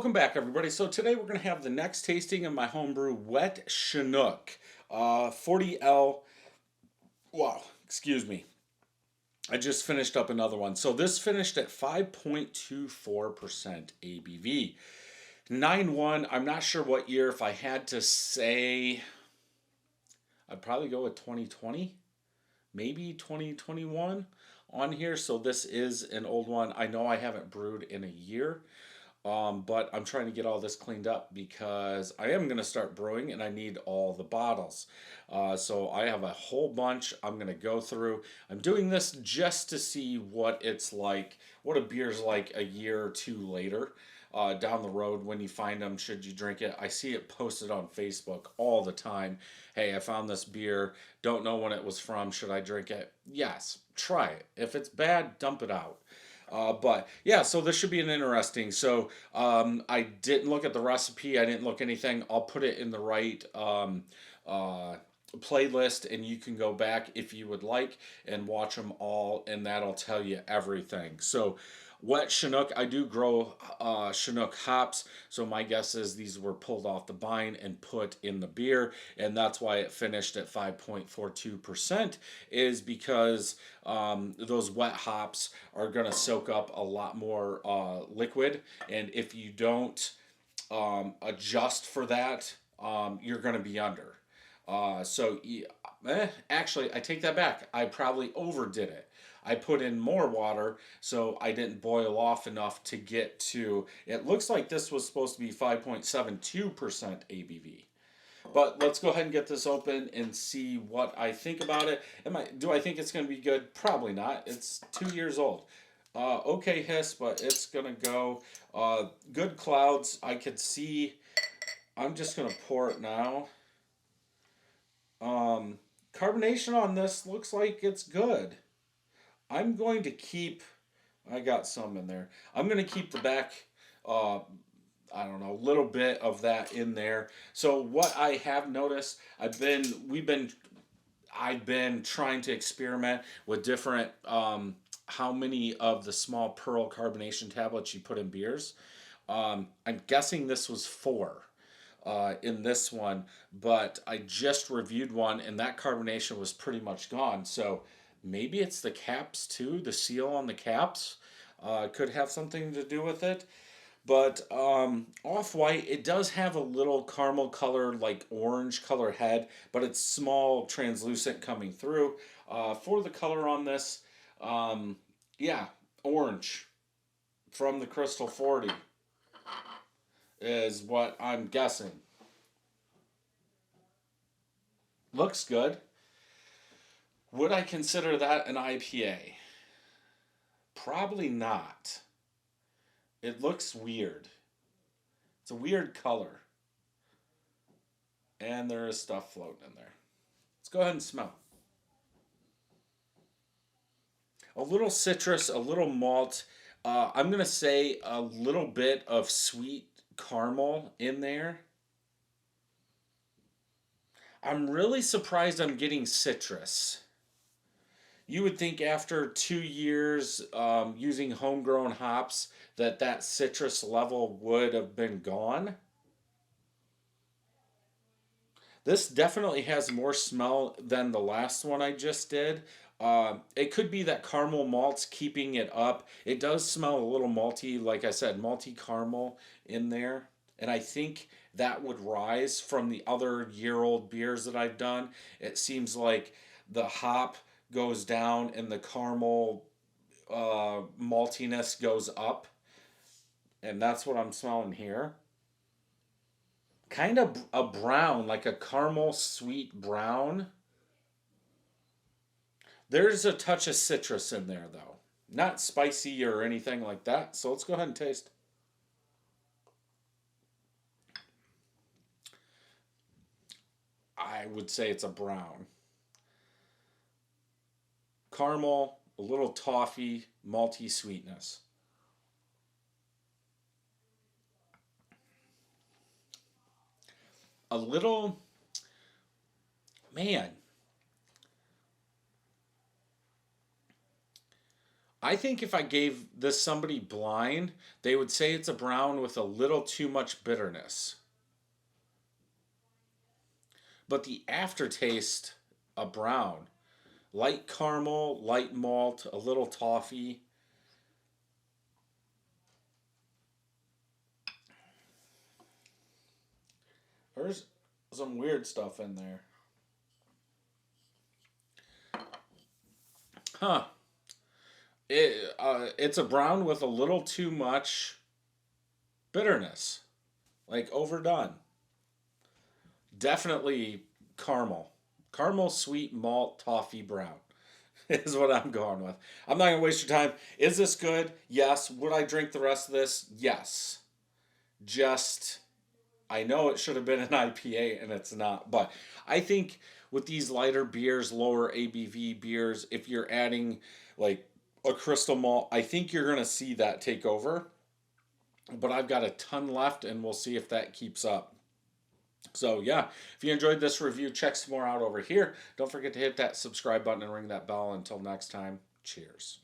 Welcome back, everybody. So today we're going to have the next tasting of my homebrew wet Chinook 40L. Wow, excuse me. I just finished up another one. So this finished at 5.24% ABV. 9.1, I'm not sure what year. If I had to say, I'd probably go with 2020, maybe 2021 on here. So this is an old one. I know I haven't brewed in a year. But I'm trying to get all this cleaned up because I am going to start brewing and I need all the bottles. So I have a whole bunch I'm going to go through. I'm doing this just to see what it's like, what a beer's like a year or two later. Down the road when you find them, should you drink it? I see it posted on Facebook all the time. Hey, I found this beer. Don't know when it was from. Should I drink it? Yes, try it. If it's bad, dump it out. But yeah, so this should be an interesting. So I didn't look at the recipe. I didn't look anything. I'll put it in the right playlist, and you can go back if you would like and watch them all, and that'll tell you everything. So wet Chinook, I do grow Chinook hops, so my guess is these were pulled off the vine and put in the beer, and that's why it finished at 5.42%, is because those wet hops are going to soak up a lot more liquid, and if you don't adjust for that, you're going to be under. Actually, I take that back. I probably overdid it. I put in more water, so I didn't boil off enough to get to. It looks like this was supposed to be 5.72% ABV. But let's go ahead and get this open and see what I think about it. Do I think it's going to be good? Probably not. It's 2 years old. Okay hiss, but it's going to go. Good clouds. I could see. I'm just going to pour it now. Carbonation on this looks like it's good. I'm going to keep. I got some in there. I'm going to keep the back. I don't know, a little bit of that in there. So what I have noticed, I've been trying to experiment with different. How many of the small pearl carbonation tablets you put in beers? I'm guessing this was 4 in this one, but I just reviewed one and that carbonation was pretty much gone. So maybe it's the caps too. The seal on the caps could have something to do with it. But off-white, it does have a little caramel color, like orange color head, but it's small, translucent coming through. For the color on this, yeah, orange from the Crystal 40 is what I'm guessing. Looks good. Would I consider that an IPA? Probably not. It looks weird. It's a weird color. And there is stuff floating in there. Let's go ahead and smell. A little citrus, a little malt. I'm going to say a little bit of sweet caramel in there. I'm really surprised I'm getting citrus. You would think after 2 years using homegrown hops that citrus level would have been gone. This definitely has more smell than the last one I just did. It could be that caramel malt's keeping it up. It does smell a little malty, like I said, malty caramel in there. And I think that would rise from the other year-old beers that I've done. It seems like the hop goes down and the caramel maltiness goes up. And that's what I'm smelling here. Kind of a brown, like a caramel sweet brown. There's a touch of citrus in there, though. Not spicy or anything like that. So let's go ahead and taste. I would say it's a brown. Caramel, a little toffee, malty sweetness. A little, man, I think if I gave this somebody blind, they would say it's a brown with a little too much bitterness. But the aftertaste, a brown. Light caramel, light malt, a little toffee. There's some weird stuff in there. Huh. It's a brown with a little too much bitterness. Like overdone. Definitely caramel. Caramel sweet malt toffee brown is what I'm going with. I'm not going to waste your time. Is this good? Yes. Would I drink the rest of this? Yes. Just I know it should have been an IPA and it's not. But I think with these lighter beers, lower ABV beers, if you're adding like a crystal malt, I think you're going to see that take over. But I've got a ton left and we'll see if that keeps up. So, yeah, if you enjoyed this review, check some more out over here. Don't forget to hit that subscribe button and ring that bell. Until next time, cheers.